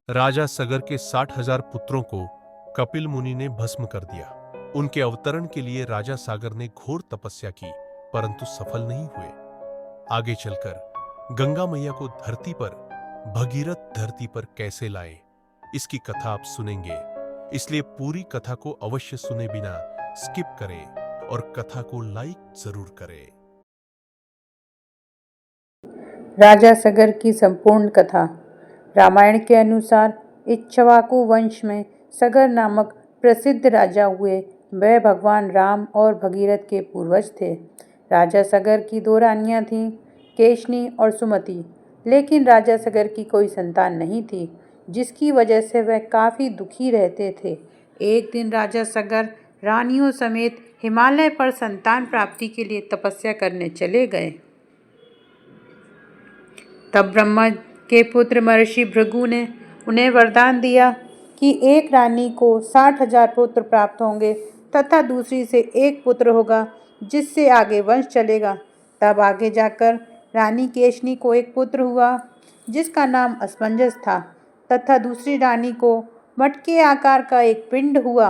राजा सगर के 60,000 पुत्रों को कपिल मुनि ने भस्म कर दिया। उनके अवतरण के लिए राजा सागर ने घोर तपस्या की, परंतु सफल नहीं हुए। आगे चलकर गंगा मैया को धरती पर, भगीरथ धरती पर कैसे लाए, इसकी कथा आप सुनेंगे। इसलिए पूरी कथा को अवश्य सुने बिना स्किप करें और कथा को लाइक जरूर करें। राजा सगर की संपूर्ण कथा। रामायण के अनुसार इक्ष्वाकु वंश में सगर नामक प्रसिद्ध राजा हुए। वह भगवान राम और भगीरथ के पूर्वज थे। राजा सगर की दो रानियां थीं, केशनी और सुमति। लेकिन राजा सगर की कोई संतान नहीं थी, जिसकी वजह से वह काफ़ी दुखी रहते थे। एक दिन राजा सगर रानियों समेत हिमालय पर संतान प्राप्ति के लिए तपस्या करने चले गए। तब ब्रह्मा के पुत्र महर्षि भृगु ने उन्हें वरदान दिया कि एक रानी को 60,000 पुत्र प्राप्त होंगे तथा दूसरी से एक पुत्र होगा, जिससे आगे वंश चलेगा। तब आगे जाकर रानी केशनी को एक पुत्र हुआ, जिसका नाम असमंजस था, तथा दूसरी रानी को मटके आकार का एक पिंड हुआ।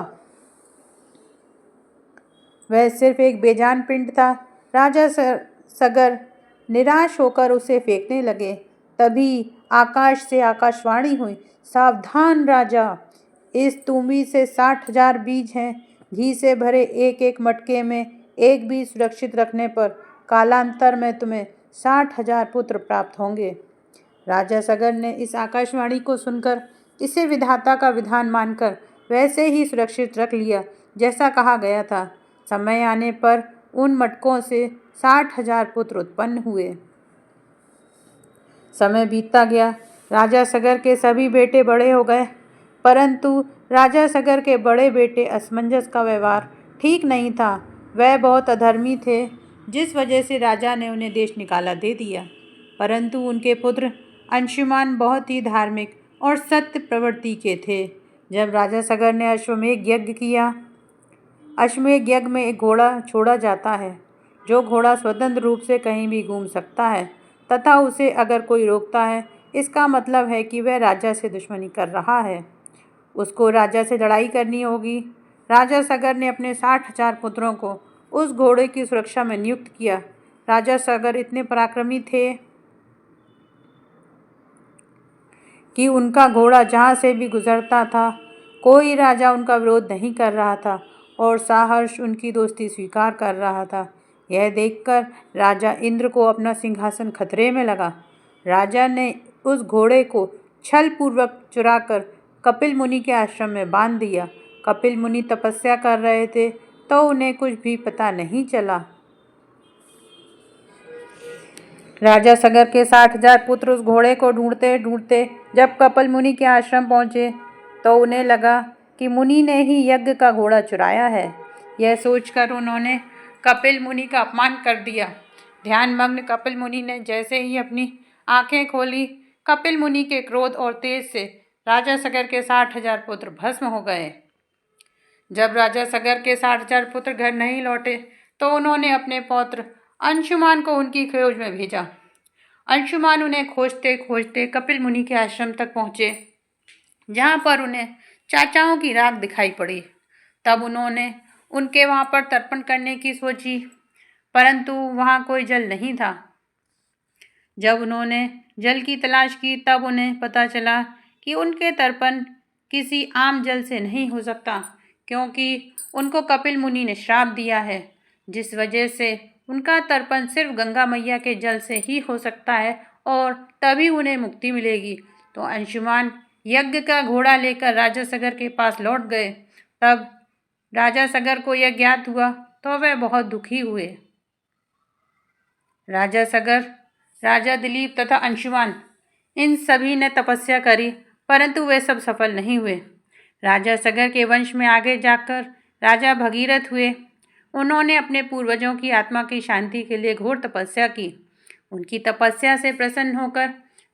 वह सिर्फ एक बेजान पिंड था। राजा सगर निराश होकर उसे फेंकने लगे। तभी आकाश से आकाशवाणी हुई, सावधान राजा, इस तुमी से 60,000 बीज हैं। घी से भरे एक एक मटके में एक बीज सुरक्षित रखने पर कालांतर में तुम्हें 60,000 पुत्र प्राप्त होंगे। राजा सगर ने इस आकाशवाणी को सुनकर इसे विधाता का विधान मानकर वैसे ही सुरक्षित रख लिया जैसा कहा गया था। समय आने पर उन मटकों से 60,000 पुत्र उत्पन्न हुए। समय बीतता गया। राजा सगर के सभी बेटे बड़े हो गए, परंतु राजा सगर के बड़े बेटे असमंजस का व्यवहार ठीक नहीं था। वह बहुत अधर्मी थे, जिस वजह से राजा ने उन्हें देश निकाला दे दिया। परंतु उनके पुत्र अंशुमान बहुत ही धार्मिक और सत्य प्रवृत्ति के थे। जब राजा सगर ने अश्वमेध यज्ञ किया, अश्वमेध यज्ञ में एक घोड़ा छोड़ा जाता है, जो घोड़ा स्वतंत्र रूप से कहीं भी घूम सकता है तथा उसे अगर कोई रोकता है, इसका मतलब है कि वह राजा से दुश्मनी कर रहा है। उसको राजा से लड़ाई करनी होगी। राजा सगर ने अपने 60,000 पुत्रों को उस घोड़े की सुरक्षा में नियुक्त किया। राजा सगर इतने पराक्रमी थे कि उनका घोड़ा जहाँ से भी गुजरता था, कोई राजा उनका विरोध नहीं कर रहा था और सहर्ष उनकी दोस्ती स्वीकार कर रहा था। यह देखकर राजा इंद्र को अपना सिंहासन खतरे में लगा। राजा ने उस घोड़े को छलपूर्वक चुराकर कपिल मुनि के आश्रम में बांध दिया। कपिल मुनि तपस्या कर रहे थे, तो उन्हें कुछ भी पता नहीं चला। राजा सगर के 60,000 पुत्र उस घोड़े को ढूंढते ढूंढते जब कपिल मुनि के आश्रम पहुंचे, तो उन्हें लगा कि मुनि ने ही यज्ञ का घोड़ा चुराया है। यह सोचकर उन्होंने कपिल मुनि का अपमान कर दिया। ध्यानमग्न कपिल मुनि ने जैसे ही अपनी आंखें खोली, कपिल मुनि के क्रोध और तेज से राजा सगर के 60,000 पुत्र भस्म हो गए। जब राजा सगर के 60,000 पुत्र घर नहीं लौटे, तो उन्होंने अपने पौत्र अंशुमान को उनकी खोज में भेजा। अंशुमान उन्हें खोजते खोजते कपिल मुनि के आश्रम तक पहुँचे, जहाँ पर उन्हें चाचाओं की राख दिखाई पड़ी। तब उन्होंने उनके वहाँ पर तर्पण करने की सोची, परंतु वहाँ कोई जल नहीं था। जब उन्होंने जल की तलाश की, तब उन्हें पता चला कि उनके तर्पण किसी आम जल से नहीं हो सकता, क्योंकि उनको कपिल मुनि ने श्राप दिया है, जिस वजह से उनका तर्पण सिर्फ गंगा मैया के जल से ही हो सकता है और तभी उन्हें मुक्ति मिलेगी। तो अंशुमान यज्ञ का घोड़ा लेकर राजा सगर के पास लौट गए। तब राजा सगर को यह ज्ञात हुआ, तो वह बहुत दुखी हुए। राजा सगर, राजा दिलीप तथा अंशुमान, इन सभी ने तपस्या करी, परंतु वे सब सफल नहीं हुए। राजा सगर के वंश में आगे जाकर राजा भगीरथ हुए। उन्होंने अपने पूर्वजों की आत्मा की शांति के लिए घोर तपस्या की। उनकी तपस्या से प्रसन्न होकर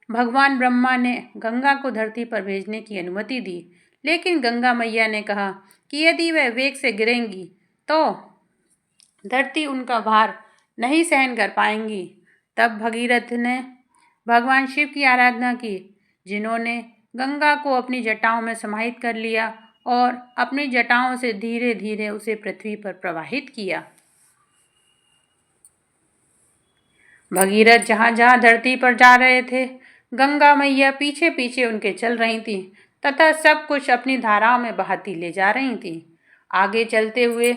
भगवान ब्रह्मा ने गंगा को धरती पर भेजने की अनुमति दी, लेकिन गंगा मैया ने कहा कि यदि वह वेग से गिरेंगी तो धरती उनका भार नहीं सहन कर पाएंगी। तब भगीरथ ने भगवान शिव की आराधना की, जिन्होंने गंगा को अपनी जटाओं में समाहित कर लिया और अपनी जटाओं से धीरे धीरे उसे पृथ्वी पर प्रवाहित किया। भगीरथ जहाँ जहाँ धरती पर जा रहे थे, गंगा मैया पीछे पीछे उनके चल रही थी तथा सब कुछ अपनी धाराओं में बहाती ले जा रही थी। आगे चलते हुए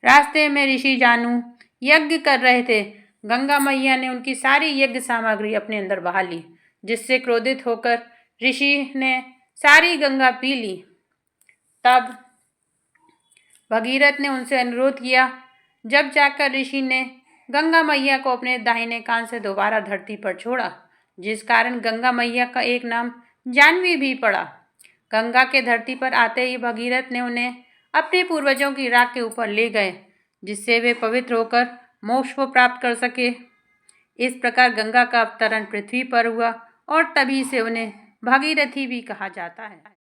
रास्ते में ऋषि जानू यज्ञ कर रहे थे। गंगा मैया ने उनकी सारी यज्ञ सामग्री अपने अंदर बहा ली, जिससे क्रोधित होकर ऋषि ने सारी गंगा पी ली। तब भगीरथ ने उनसे अनुरोध किया। जब जाकर ऋषि ने गंगा मैया को अपने दाहिने कान से दोबारा धरती पर छोड़ा, जिस कारण गंगा मैया का एक नाम जानवी भी पड़ा। गंगा के धरती पर आते ही भगीरथ ने उन्हें अपने पूर्वजों की राख के ऊपर ले गए, जिससे वे पवित्र होकर मोक्ष को प्राप्त कर सके। इस प्रकार गंगा का अवतरण पृथ्वी पर हुआ और तभी से उन्हें भागीरथी भी कहा जाता है।